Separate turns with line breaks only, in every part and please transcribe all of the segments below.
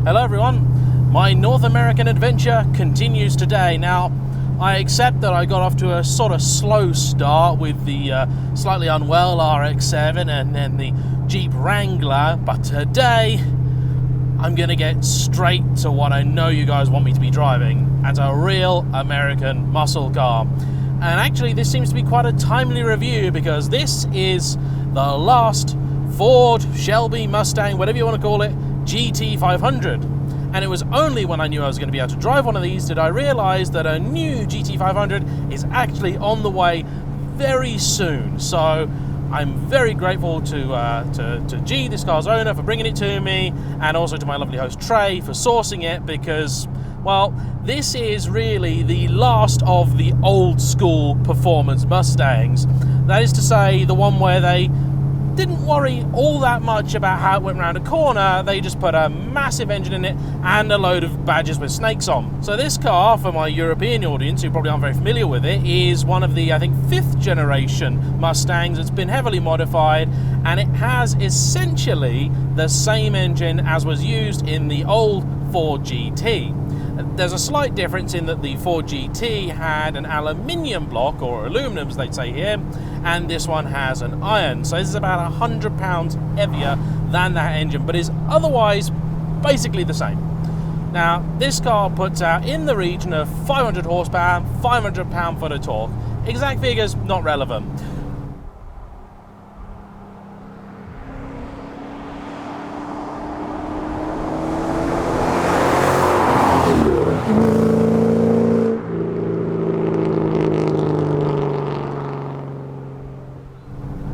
Hello everyone, my North American adventure continues today. Now, I accept that I got off to a sort of slow start with the slightly unwell RX-7 and then the Jeep Wrangler, but today I'm going to get straight to what I know you guys want me to be driving, and a real American muscle car. And actually this seems to be quite a timely review because this is the last Ford, Shelby, Mustang, whatever you want to call it, GT500. And it was only when I knew I was going to be able to drive one of these did I realise that a new GT500 is actually on the way very soon. So I'm very grateful to G, this car's owner, for bringing it to me, and also to my lovely host Trey for sourcing it, because, well, this is really the last of the old school performance Mustangs. That is to say, the one where they didn't worry all that much about how it went around a corner. They just put a massive engine in it and a load of badges with snakes on. So this car, for my European audience who probably aren't very familiar with it, is one of the, I think, 5th generation Mustangs. It's been heavily modified, and it has essentially the same engine as was used in the old Ford GT. There's a slight difference in that the Ford GT had an aluminium block, or aluminum as they'd say here, and this one has an iron. So this is about 100 pounds heavier than that engine, but is otherwise basically the same. Now, this car puts out in the region of 500 horsepower, 500 pound-foot of torque. Exact figures, not relevant.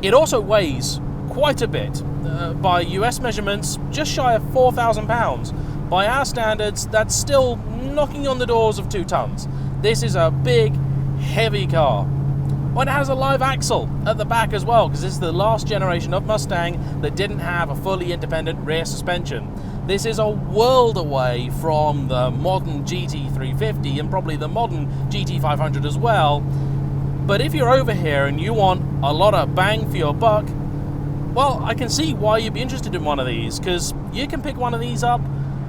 It also weighs quite a bit. By US measurements, just shy of 4,000 pounds. By our standards, that's still knocking on the doors of 2 tons. This is a big, heavy car. Oh, and it has a live axle at the back as well, because this is the last generation of Mustang that didn't have a fully independent rear suspension. This is a world away from the modern GT350 and probably the modern GT500 as well. But if you're over here and you want a lot of bang for your buck, well, I can see why you'd be interested in one of these, because you can pick one of these up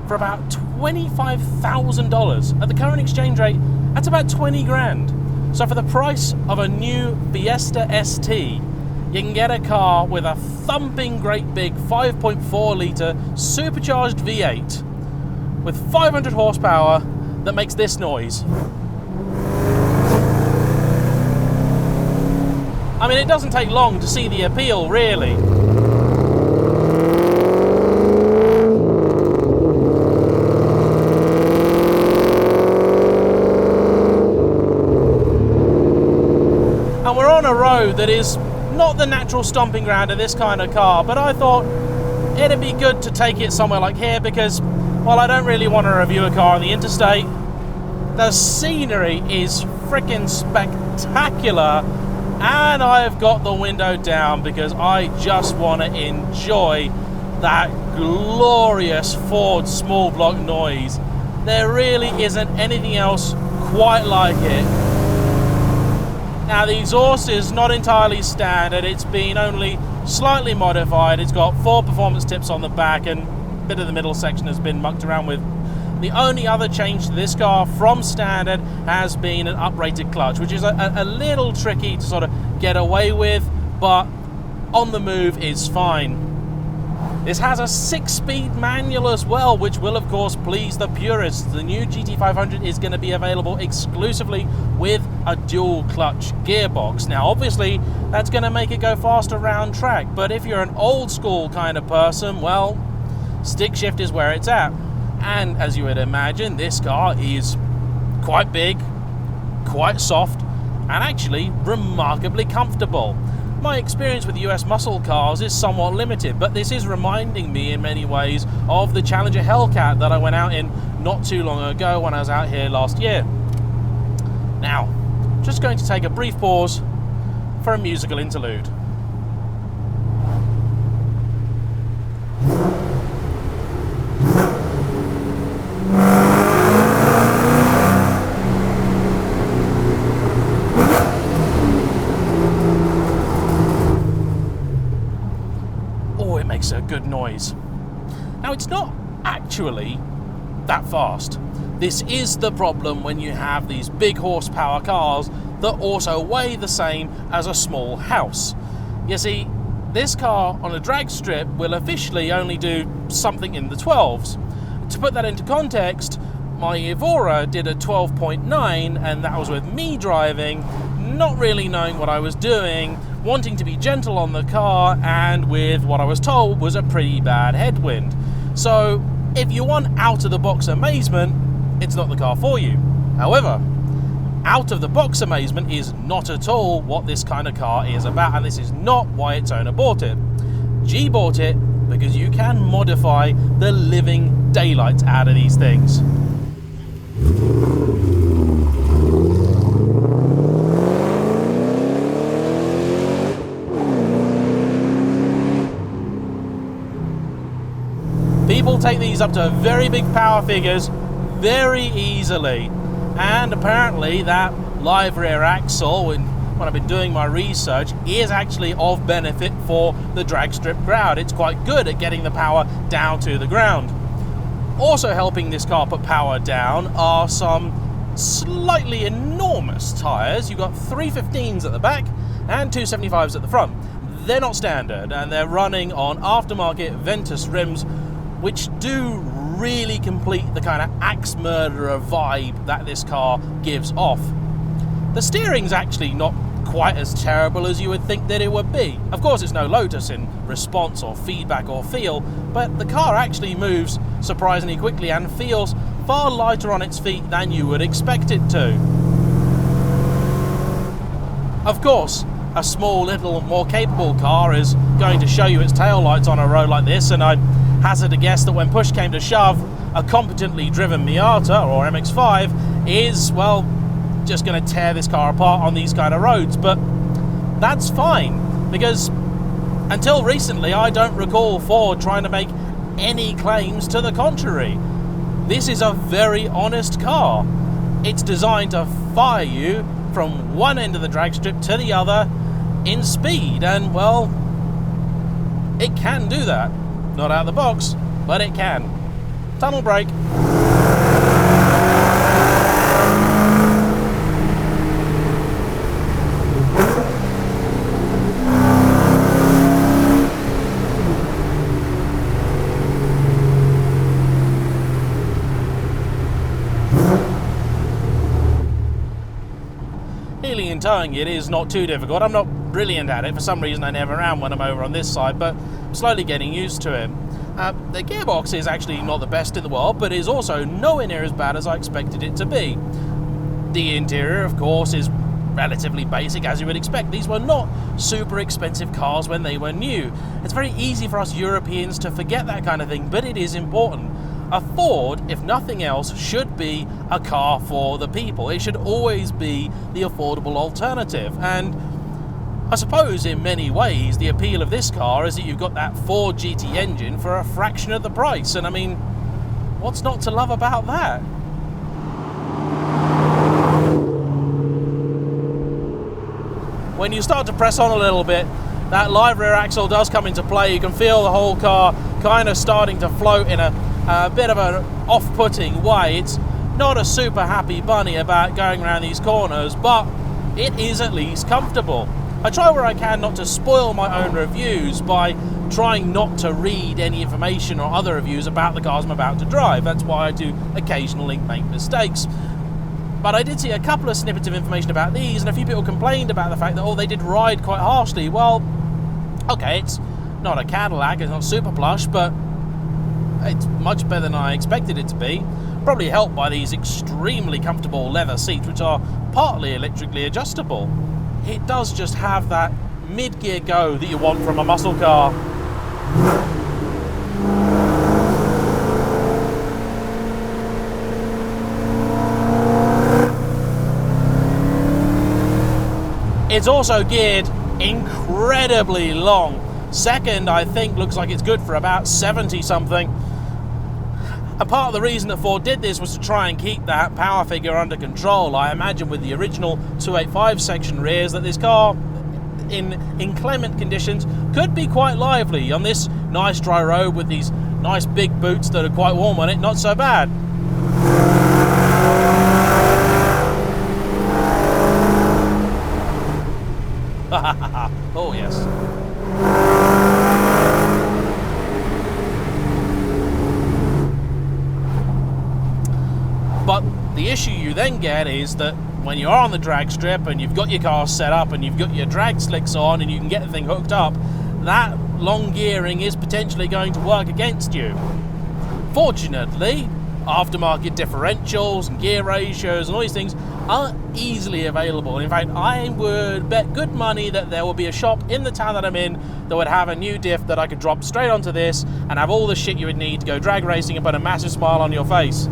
for about $25,000. At the current exchange rate, that's about 20 grand. So for the price of a new Fiesta ST, you can get a car with a thumping great big 5.4 litre supercharged V8 with 500 horsepower that makes this noise. I mean, it doesn't take long to see the appeal, really. And we're on a road that is not the natural stomping ground of this kind of car, but I thought it'd be good to take it somewhere like here because, well, I don't really want to review a car on the interstate. The scenery is freaking spectacular. And I've got the window down because I just want to enjoy that glorious Ford small block noise. There really isn't anything else quite like it. Now, the exhaust is not entirely standard. It's been only slightly modified. It's got 4 performance tips on the back, and a bit of the middle section has been mucked around with. The only other change to this car from standard has been an uprated clutch, which is a little tricky to sort of get away with, but on the move is fine. This has a 6-speed manual as well, which will of course please the purists. The new GT500 is going to be available exclusively with a dual clutch gearbox. Now obviously that's going to make it go faster round track, but if you're an old school kind of person, well, stick shift is where it's at. And as you would imagine, this car is quite big, quite soft, and actually remarkably comfortable. My experience with US muscle cars is somewhat limited, but this is reminding me in many ways of the Challenger Hellcat that I went out in not too long ago when I was out here last year. Now, just going to take a brief pause for a musical interlude. Makes a good noise. Now, it's not actually that fast. This is the problem when you have these big horsepower cars that also weigh the same as a small house. You see, this car on a drag strip will officially only do something in the 12s. To put that into context, my Evora did a 12.9, and that was with me driving, not really knowing what I was doing, wanting to be gentle on the car, and with what I was told was a pretty bad headwind. So if you want out-of-the-box amazement, it's not the car for you. However, out-of-the-box amazement is not at all what this kind of car is about, and this is not why its owner bought it. G bought it because you can modify the living daylights out of these things. People take these up to very big power figures very easily, and apparently that live rear axle, when I've been doing my research, is actually of benefit for the drag strip crowd. It's quite good at getting the power down to the ground. Also helping this car put power down are some slightly enormous tyres. You've got 315s at the back and 275s at the front. They're not standard, and they're running on aftermarket Ventus rims, which do really complete the kind of axe murderer vibe that this car gives off. The steering's actually not quite as terrible as you would think that it would be. Of course, it's no Lotus in response or feedback or feel, but the car actually moves surprisingly quickly and feels far lighter on its feet than you would expect it to. Of course, a small, little, more capable car is going to show you its taillights on a road like this, and I hazard a guess that when push came to shove, a competently driven Miata or MX-5 is, well, just going to tear this car apart on these kind of roads. But that's fine, because until recently I don't recall Ford trying to make any claims to the contrary. This is a very honest car. It's designed to fire you from one end of the drag strip to the other in speed, and well, it can do that. Not out of the box, but it can. Tunnel brake. Heeling and towing it is not too difficult. I'm not brilliant at it. For some reason I never am when I'm over on this side, but I'm slowly getting used to it. The gearbox is actually not the best in the world, but is also nowhere near as bad as I expected it to be. The interior, of course, is relatively basic, as you would expect. These were not super expensive cars when they were new. It's very easy for us Europeans to forget that kind of thing, but it is important. A Ford, if nothing else, should be a car for the people. It should always be the affordable alternative. And I suppose in many ways the appeal of this car is that you've got that Ford GT engine for a fraction of the price, and I mean, what's not to love about that? When you start to press on a little bit, that live rear axle does come into play. You can feel the whole car kind of starting to float in a bit of an off-putting way. It's not a super happy bunny about going around these corners, but it is at least comfortable. I try where I can not to spoil my own reviews by trying not to read any information or other reviews about the cars I'm about to drive. That's why I do occasionally make mistakes. But I did see a couple of snippets of information about these, and a few people complained about the fact that, oh, they did ride quite harshly. Well, okay, it's not a Cadillac, it's not super plush, but it's much better than I expected it to be. Probably helped by these extremely comfortable leather seats, which are partly electrically adjustable. It does just have that mid-gear go that you want from a muscle car. It's also geared incredibly long. Second, I think, looks like it's good for about 70 something. And part of the reason that Ford did this was to try and keep that power figure under control. I imagine with the original 285 section rears that this car, in inclement conditions could be quite lively. On this nice dry road with these nice big boots that are quite warm on it, not so bad. Oh yes. But the issue you then get is that when you are on the drag strip and you've got your car set up and you've got your drag slicks on and you can get the thing hooked up, that long gearing is potentially going to work against you. Fortunately, aftermarket differentials and gear ratios and all these things are easily available. In fact, I would bet good money that there will be a shop in the town that I'm in that would have a new diff that I could drop straight onto this and have all the shit you would need to go drag racing and put a massive smile on your face.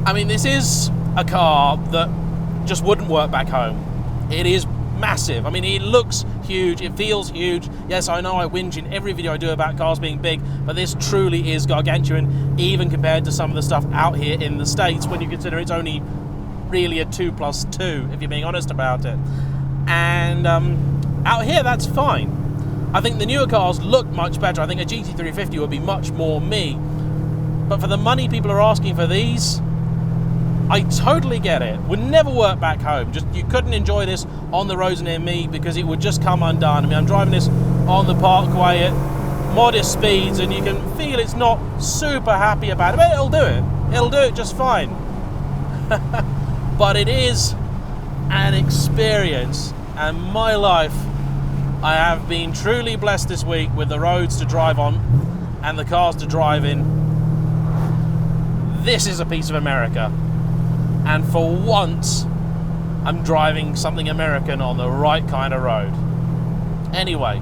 I mean, this is a car that just wouldn't work back home. It is massive. I mean, it looks huge, it feels huge. Yes, I know I whinge in every video I do about cars being big, but this truly is gargantuan, even compared to some of the stuff out here in the States, when you consider it's only really a 2+2, if you're being honest about it. And out here, that's fine. I think the newer cars look much better. I think a GT350 would be much more me. But for the money people are asking for these, I totally get it. Would never work back home. Just, you couldn't enjoy this on the roads near me because it would just come undone. I mean, I'm driving this on the parkway at modest speeds and you can feel it's not super happy about it, but it'll do it. It'll do it just fine. But it is an experience, and my life, I have been truly blessed this week with the roads to drive on and the cars to drive in. This is a piece of America. And for once, I'm driving something American on the right kind of road. Anyway,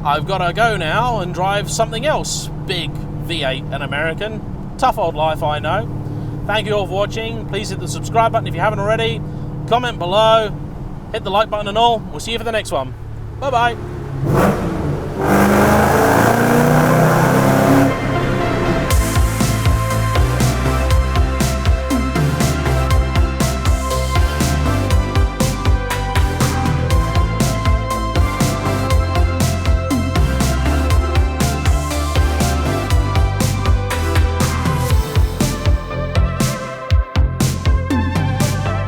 I've got to go now and drive something else big, V8 and American. Tough old life, I know. Thank you all for watching. Please hit the subscribe button if you haven't already. Comment below, hit the like button and all. We'll see you for the next one. Bye-bye.